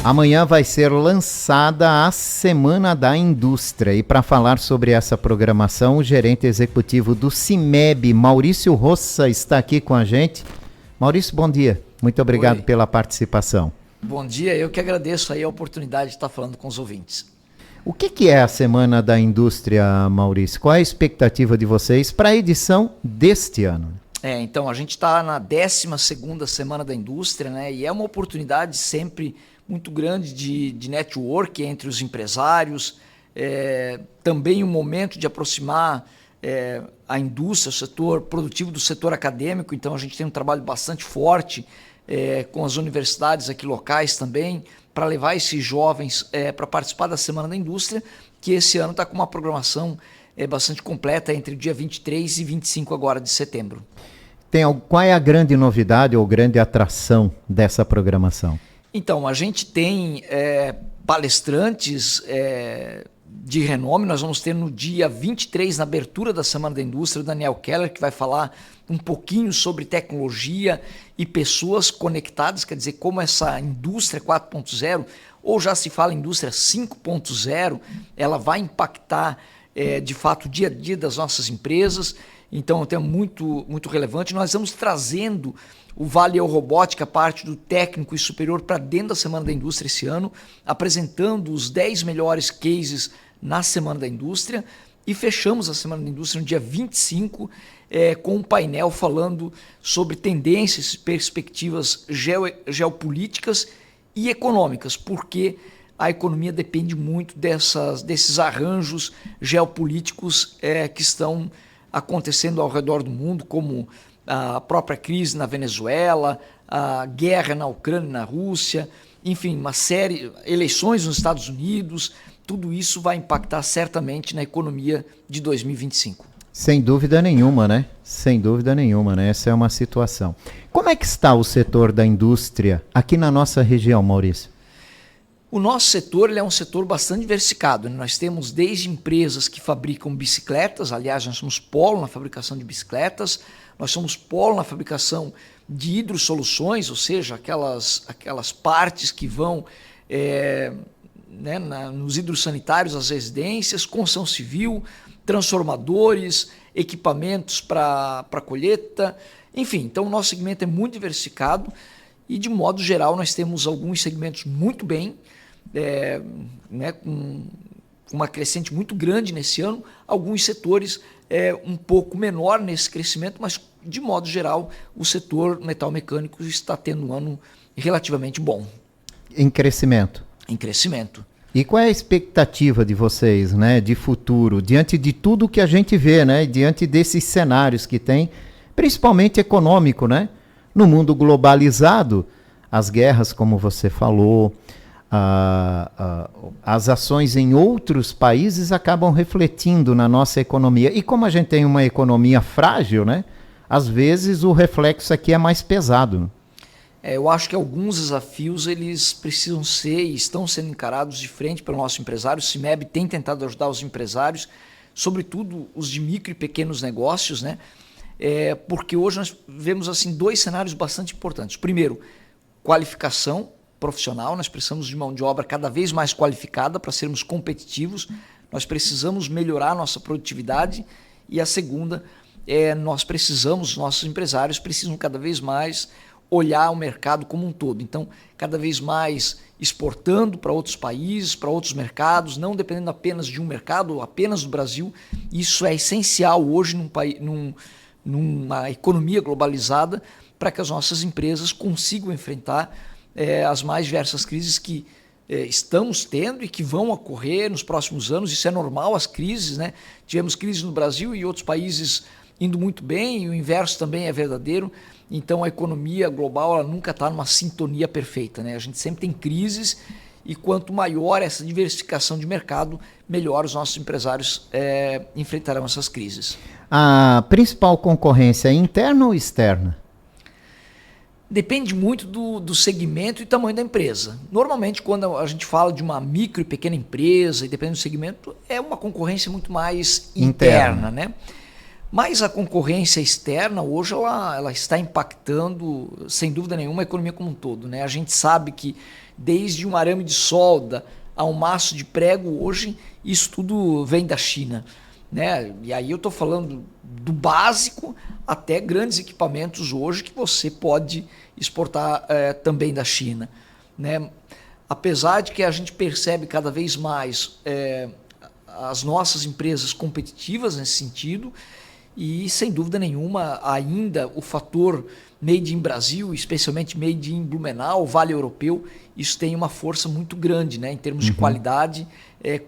Amanhã vai ser lançada a Semana da Indústria e para falar sobre essa programação, o gerente executivo do CIMEB, Maurício Roça, está aqui com a gente. Maurício, bom dia. Muito obrigado Oi. Pela participação. Bom dia, eu que agradeço aí a oportunidade de estar falando com os ouvintes. O que é a Semana da Indústria, Maurício? Qual é a expectativa de vocês para a edição deste ano? Então, a gente está na 12ª Semana da Indústria, né? E é uma oportunidade sempre muito grande de network entre os empresários, também um momento de aproximar a indústria, o setor produtivo do setor acadêmico. Então a gente tem um trabalho bastante forte com as universidades aqui locais também, para levar esses jovens para participar da Semana da Indústria, que esse ano está com uma programação bastante completa entre o dia 23 e 25 agora de setembro. Qual é a grande novidade ou grande atração dessa programação? Então, a gente tem palestrantes de renome. Nós vamos ter no dia 23, na abertura da Semana da Indústria, o Daniel Keller, que vai falar um pouquinho sobre tecnologia e pessoas conectadas, quer dizer, como essa indústria 4.0, ou já se fala indústria 5.0, ela vai impactar de fato o dia a dia das nossas empresas. Então, é um tema muito, muito relevante. Nós vamos trazendo o Vale Robótica, parte do técnico e superior, para dentro da Semana da Indústria esse ano, apresentando os 10 melhores cases na Semana da Indústria, e fechamos a Semana da Indústria no dia 25 com um painel falando sobre tendências e perspectivas geopolíticas e econômicas, porque a economia depende muito desses arranjos geopolíticos que estão acontecendo ao redor do mundo, como a própria crise na Venezuela, a guerra na Ucrânia e na Rússia, enfim, uma série, eleições nos Estados Unidos. Tudo isso vai impactar certamente na economia de 2025. Sem dúvida nenhuma, né? Sem dúvida nenhuma, né? Essa é uma situação. Como é que está o setor da indústria aqui na nossa região, Maurício? O nosso setor é um setor bastante diversificado, né? Nós temos desde empresas que fabricam bicicletas, aliás, nós somos polo na fabricação de bicicletas, nós somos polo na fabricação de hidrossoluções, ou seja, aquelas partes que vão nos hidrossanitários, as residências, construção civil, transformadores, equipamentos para colheita, enfim. Então o nosso segmento é muito diversificado e, de modo geral, nós temos alguns segmentos muito bem, com uma crescente muito grande nesse ano, alguns setores um pouco menor nesse crescimento, mas, de modo geral, o setor metal mecânico está tendo um ano relativamente bom. Em crescimento? Em crescimento. E qual é a expectativa de vocês, né, de futuro, diante de tudo que a gente vê, né, diante desses cenários que tem, principalmente econômico, né? No mundo globalizado, as guerras, como você falou, as ações em outros países acabam refletindo na nossa economia. E como a gente tem uma economia frágil, né, às vezes o reflexo aqui é mais pesado. Eu acho que alguns desafios eles precisam ser e estão sendo encarados de frente pelo nosso empresário. O CIMEB tem tentado ajudar os empresários, sobretudo os de micro e pequenos negócios, né? Porque hoje nós vemos assim dois cenários bastante importantes. Primeiro, qualificação profissional. Nós precisamos de mão de obra cada vez mais qualificada para sermos competitivos. Nós precisamos melhorar a nossa produtividade. E a segunda, os nossos empresários precisam cada vez mais olhar o mercado como um todo. Então, cada vez mais exportando para outros países, para outros mercados, não dependendo apenas de um mercado, apenas do Brasil. Isso é essencial hoje numa economia globalizada, para que as nossas empresas consigam enfrentar as mais diversas crises que estamos tendo e que vão ocorrer nos próximos anos. Isso é normal, as crises, né? Tivemos crise no Brasil e outros países indo muito bem, e o inverso também é verdadeiro. Então a economia global ela nunca está numa sintonia perfeita, né? A gente sempre tem crises, e quanto maior essa diversificação de mercado, melhor os nossos empresários enfrentarão essas crises. A principal concorrência é interna ou externa? Depende muito do segmento e tamanho da empresa. Normalmente, quando a gente fala de uma micro e pequena empresa, e dependendo do segmento, é uma concorrência muito mais interna, né? Mas a concorrência externa, hoje, ela está impactando, sem dúvida nenhuma, a economia como um todo, né? A gente sabe que desde um arame de solda a um maço de prego, hoje isso tudo vem da China, né? E aí eu estou falando do básico até grandes equipamentos hoje que você pode exportar também da China, né? Apesar de que a gente percebe cada vez mais as nossas empresas competitivas nesse sentido, e sem dúvida nenhuma ainda o fator Made in Brasil, especialmente Made in Blumenau, Vale Europeu, isso tem uma força muito grande, né, em termos de qualidade,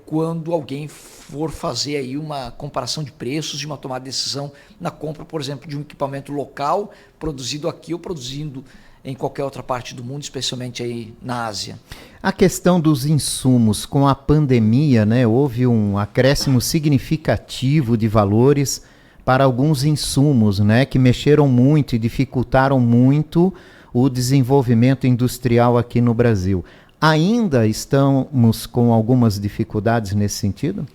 quando alguém for fazer aí uma comparação de preços, de uma tomada de decisão na compra, por exemplo, de um equipamento local, produzido aqui ou produzindo em qualquer outra parte do mundo, especialmente aí na Ásia. A questão dos insumos, com a pandemia, né, houve um acréscimo significativo de valores para alguns insumos, né, que mexeram muito e dificultaram muito o desenvolvimento industrial aqui no Brasil. Ainda estamos com algumas dificuldades nesse sentido?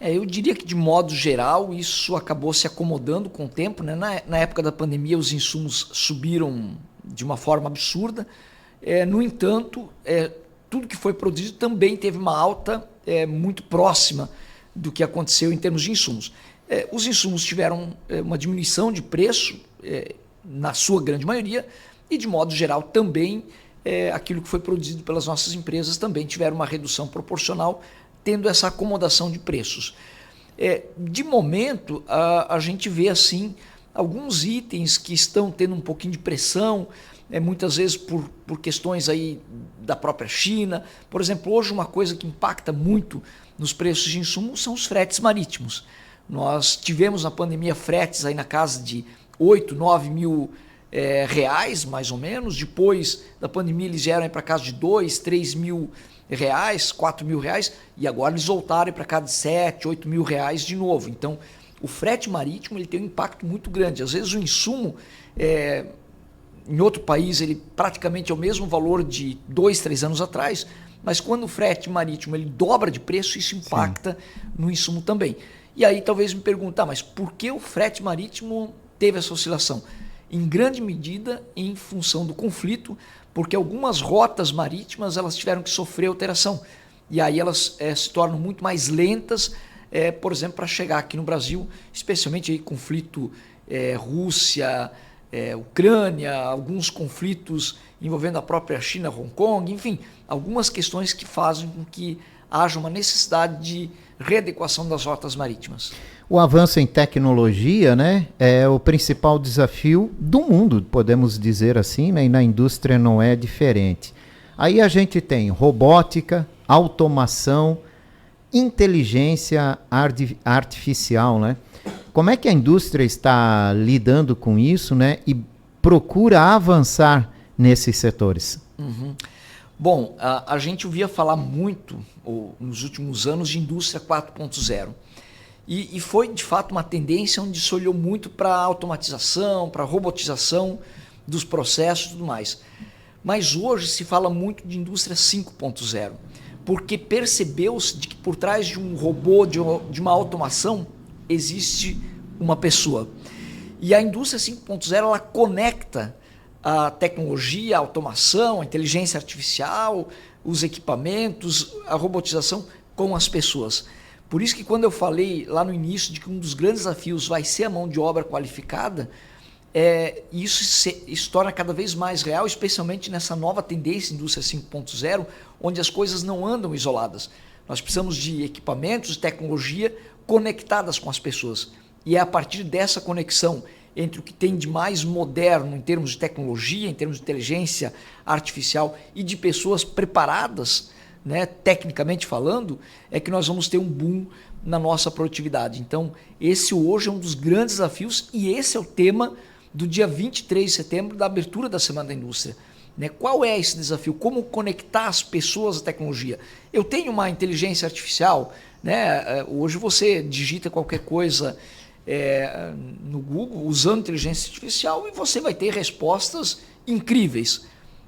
Eu diria que, de modo geral, isso acabou se acomodando com o tempo, né? Na época da pandemia, os insumos subiram de uma forma absurda. No entanto, tudo que foi produzido também teve uma alta muito próxima do que aconteceu em termos de insumos. Os insumos tiveram uma diminuição de preço, na sua grande maioria, e, de modo geral, também aquilo que foi produzido pelas nossas empresas também tiveram uma redução proporcional, tendo essa acomodação de preços. De momento, a gente vê assim alguns itens que estão tendo um pouquinho de pressão, muitas vezes por questões aí da própria China. Por exemplo, hoje uma coisa que impacta muito nos preços de insumos são os fretes marítimos. Nós tivemos na pandemia fretes aí na casa de 8, 9 mil reais, mais ou menos. Depois da pandemia eles vieram para casa de 2, 3 mil reais, 4 mil reais, e agora eles voltaram para casa de 7, 8 mil reais de novo. Então, o frete marítimo ele tem um impacto muito grande. Às vezes o insumo, em outro país, ele praticamente é o mesmo valor de 2, 3 anos atrás, mas quando o frete marítimo ele dobra de preço, isso impacta no insumo também. E aí talvez me perguntar, mas por que o frete marítimo teve essa oscilação? Em grande medida em função do conflito, porque algumas rotas marítimas elas tiveram que sofrer alteração. E aí elas se tornam muito mais lentas, por exemplo, para chegar aqui no Brasil, especialmente aí conflito Rússia, Ucrânia, alguns conflitos envolvendo a própria China, Hong Kong, enfim, algumas questões que fazem com que haja uma necessidade de readequação das rotas marítimas. O avanço em tecnologia, né, é o principal desafio do mundo, podemos dizer assim, né, e na indústria não é diferente. Aí a gente tem robótica, automação, inteligência artificial, né? Como é que a indústria está lidando com isso, né, e procura avançar nesses setores? Bom, a gente ouvia falar muito nos últimos anos de indústria 4.0 e foi de fato uma tendência onde se olhou muito para a automatização, para a robotização dos processos e tudo mais. Mas hoje se fala muito de indústria 5.0, porque percebeu-se de que por trás de um robô, de uma automação, existe uma pessoa. E a indústria 5.0 ela conecta a tecnologia, a automação, a inteligência artificial, os equipamentos, a robotização com as pessoas. Por isso que quando eu falei lá no início de que um dos grandes desafios vai ser a mão de obra qualificada, isso se torna cada vez mais real, especialmente nessa nova tendência indústria 5.0, onde as coisas não andam isoladas. Nós precisamos de equipamentos, de tecnologia conectadas com as pessoas. E é a partir dessa conexão entre o que tem de mais moderno em termos de tecnologia, em termos de inteligência artificial e de pessoas preparadas, né, tecnicamente falando, é que nós vamos ter um boom na nossa produtividade. Então, esse hoje é um dos grandes desafios e esse é o tema do dia 23 de setembro, da abertura da Semana da Indústria. Né? Qual é esse desafio? Como conectar as pessoas à tecnologia? Eu tenho uma inteligência artificial, né? Hoje você digita qualquer coisa no Google usando inteligência artificial e você vai ter respostas incríveis.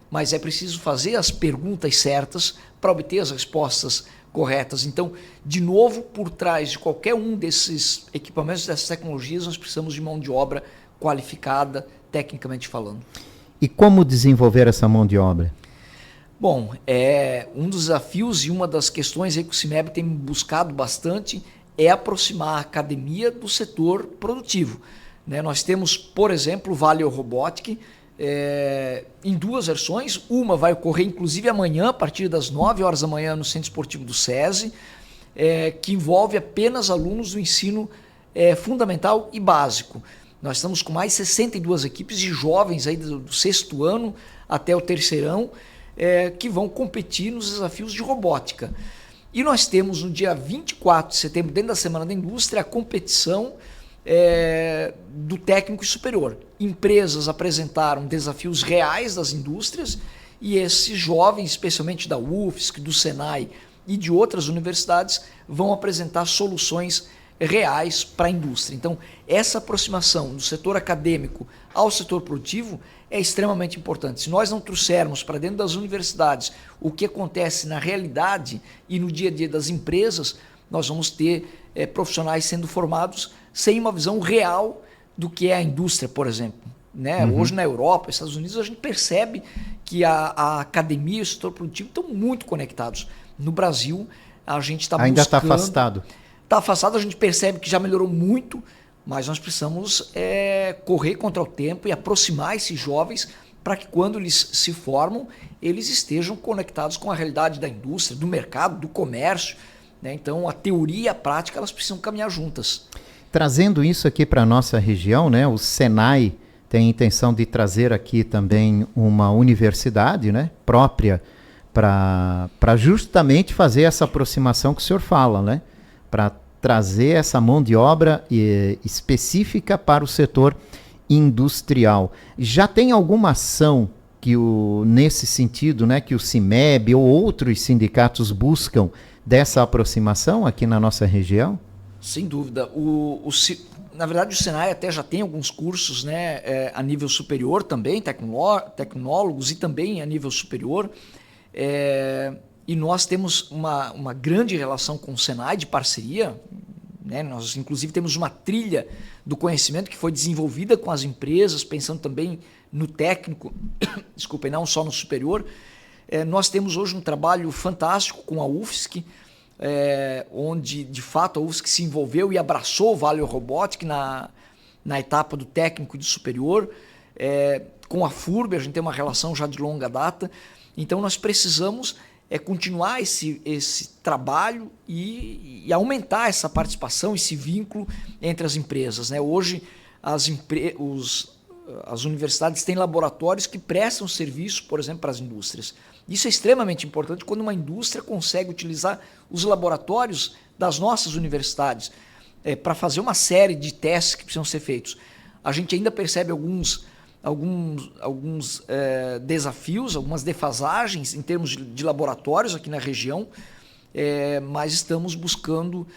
Mas é preciso fazer as perguntas certas para obter as respostas corretas. Então, de novo, por trás de qualquer um desses equipamentos, dessas tecnologias, nós precisamos de mão de obra qualificada, tecnicamente falando. E como desenvolver essa mão de obra? Bom, um dos desafios e uma das questões aí que o CIMEB tem buscado bastante é aproximar a academia do setor produtivo. Né? Nós temos, por exemplo, o Vale Robotic em duas versões. Uma vai ocorrer inclusive amanhã, a partir das 9 horas da manhã, no Centro Esportivo do SESI, que envolve apenas alunos do ensino fundamental e básico. Nós estamos com mais 62 equipes de jovens aí do 6º ano até o 3º ano, que vão competir nos desafios de robótica. E nós temos no dia 24 de setembro, dentro da Semana da Indústria, a competição do técnico e superior. Empresas apresentaram desafios reais das indústrias e esses jovens, especialmente da UFSC, do Senai e de outras universidades, vão apresentar soluções reais para a indústria. Então, essa aproximação do setor acadêmico ao setor produtivo é extremamente importante. Se nós não trouxermos para dentro das universidades o que acontece na realidade e no dia a dia das empresas, nós vamos ter profissionais sendo formados sem uma visão real do que é a indústria, por exemplo. Né? Hoje na Europa, nos Estados Unidos, a gente percebe que a academia e o setor produtivo estão muito conectados. No Brasil, a gente está buscando... Ainda está afastado. Está afastado, a gente percebe que já melhorou muito, mas nós precisamos correr contra o tempo e aproximar esses jovens para que quando eles se formam, eles estejam conectados com a realidade da indústria, do mercado, do comércio. Né? Então, a teoria e a prática, elas precisam caminhar juntas. Trazendo isso aqui para a nossa região, né, o Senai tem a intenção de trazer aqui também uma universidade, né, própria para justamente fazer essa aproximação que o senhor fala, né, para trazer essa mão de obra específica para o setor industrial. Já tem alguma ação que nesse sentido, né, que o CIMEB ou outros sindicatos buscam dessa aproximação aqui na nossa região? Sem dúvida. Na verdade, o Senai até já tem alguns cursos, né, a nível superior também, tecnólogos e também a nível superior. E nós temos uma grande relação com o Senai de parceria. Né? Nós, inclusive, temos uma trilha do conhecimento que foi desenvolvida com as empresas, pensando também no técnico, desculpa, e não só no superior. Nós temos hoje um trabalho fantástico com a UFSC, onde, de fato, a UFSC se envolveu e abraçou o Vale Robotic na etapa do técnico e do superior. Com a FURB, a gente tem uma relação já de longa data. Então, nós precisamos continuar esse trabalho e aumentar essa participação, esse vínculo entre as empresas. Né? Hoje, as universidades têm laboratórios que prestam serviço, por exemplo, para as indústrias. Isso é extremamente importante quando uma indústria consegue utilizar os laboratórios das nossas universidades para fazer uma série de testes que precisam ser feitos. A gente ainda percebe alguns desafios, algumas defasagens em termos de laboratórios aqui na região, mas estamos buscando,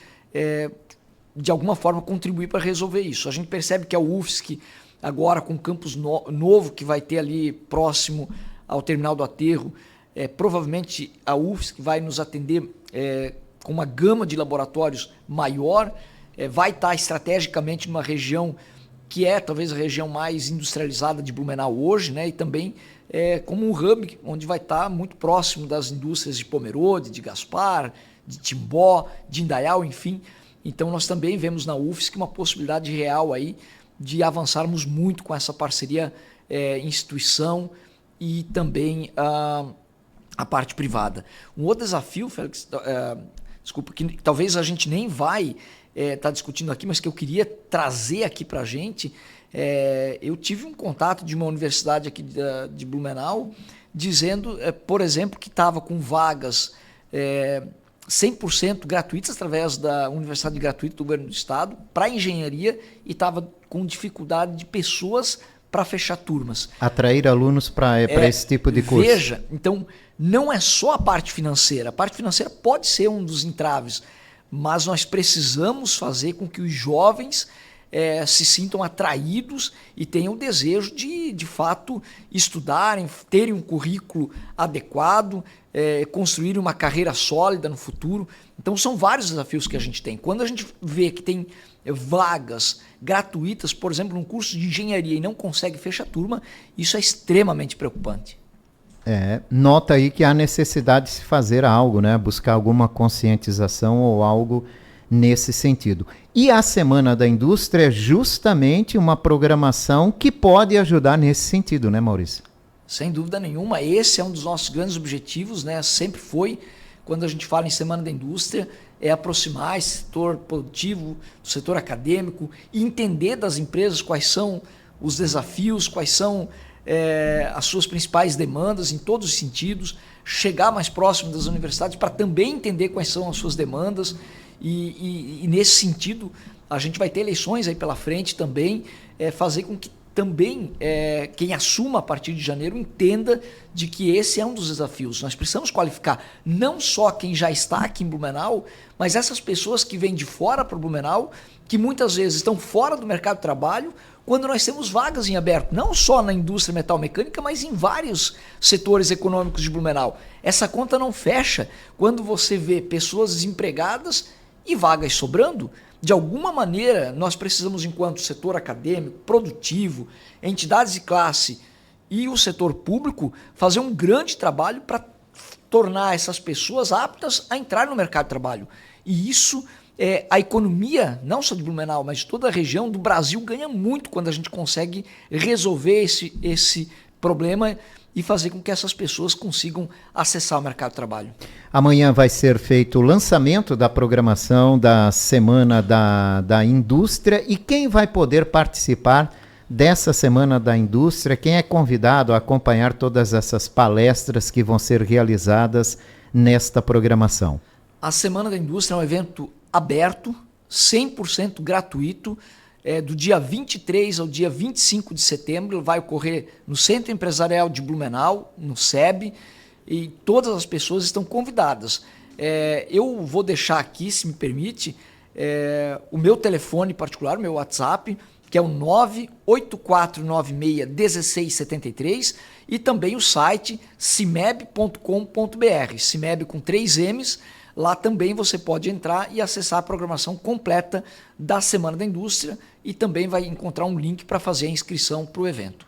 de alguma forma, contribuir para resolver isso. A gente percebe que a UFSC, agora com o campus novo que vai ter ali próximo ao Terminal do Aterro, provavelmente a UFSC vai nos atender com uma gama de laboratórios maior, vai estar estrategicamente numa região que é talvez a região mais industrializada de Blumenau hoje, né? E também como um hub onde vai estar muito próximo das indústrias de Pomerode, de Gaspar, de Timbó, de Indaial, enfim. Então nós também vemos na UFSC uma possibilidade real aí de avançarmos muito com essa parceria instituição e também a parte privada. Um outro desafio, Félix, desculpa, que talvez a gente nem vai estar discutindo aqui, mas que eu queria trazer aqui para a gente, eu tive um contato de uma universidade aqui de Blumenau, dizendo, por exemplo, que estava com vagas 100% gratuitas através da Universidade Gratuita do Governo do Estado para engenharia e estava com dificuldade de pessoas para fechar turmas. Atrair alunos para esse tipo de curso. Veja, então não é só a parte financeira. A parte financeira pode ser um dos entraves, mas nós precisamos fazer com que os jovens se sintam atraídos e tenham o desejo de fato, estudarem, terem um currículo adequado, construírem uma carreira sólida no futuro. Então, são vários desafios que a gente tem. Quando a gente vê que tem vagas gratuitas, por exemplo, num curso de engenharia e não consegue fechar turma, isso é extremamente preocupante. Nota aí que há necessidade de se fazer algo, né? Buscar alguma conscientização ou algo nesse sentido. E a Semana da Indústria é justamente uma programação que pode ajudar nesse sentido, né, Maurício? Sem dúvida nenhuma, esse é um dos nossos grandes objetivos, né? Sempre foi, quando a gente fala em Semana da Indústria, é aproximar esse setor produtivo, do setor acadêmico, e entender das empresas quais são os desafios, quais são as suas principais demandas em todos os sentidos, chegar mais próximo das universidades para também entender quais são as suas demandas e nesse sentido a gente vai ter eleições aí pela frente também, fazer com que também quem assuma a partir de janeiro entenda de que esse é um dos desafios. Nós precisamos qualificar não só quem já está aqui em Blumenau, mas essas pessoas que vêm de fora para Blumenau, que muitas vezes estão fora do mercado de trabalho, quando nós temos vagas em aberto, não só na indústria metalmecânica, mas em vários setores econômicos de Blumenau. Essa conta não fecha quando você vê pessoas desempregadas e vagas sobrando. De alguma maneira, nós precisamos, enquanto setor acadêmico, produtivo, entidades de classe e o setor público, fazer um grande trabalho para tornar essas pessoas aptas a entrar no mercado de trabalho. E isso, a economia, não só de Blumenau, mas de toda a região do Brasil, ganha muito quando a gente consegue resolver esse problema e fazer com que essas pessoas consigam acessar o mercado de trabalho. Amanhã vai ser feito o lançamento da programação da Semana da Indústria. E quem vai poder participar dessa Semana da Indústria? Quem é convidado a acompanhar todas essas palestras que vão ser realizadas nesta programação? A Semana da Indústria é um evento aberto, 100% gratuito, do dia 23 ao dia 25 de setembro, vai ocorrer no Centro Empresarial de Blumenau, no SEB, e todas as pessoas estão convidadas. Eu vou deixar aqui, se me permite, o meu telefone particular, o meu WhatsApp, que é o 984961673, e também o site cimeb.com.br, Cimeb com 3 M's. Lá também você pode entrar e acessar a programação completa da Semana da Indústria e também vai encontrar um link para fazer a inscrição para o evento.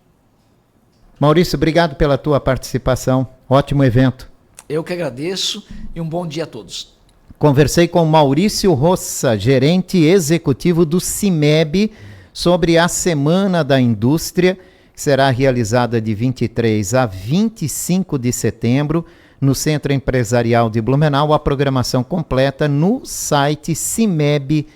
Maurício, obrigado pela tua participação. Ótimo evento. Eu que agradeço e um bom dia a todos. Conversei com Maurício Roça, gerente executivo do Cimeb, sobre a Semana da Indústria, que será realizada de 23 a 25 de setembro, no Centro Empresarial de Blumenau. A programação completa no site cimeb.com.br.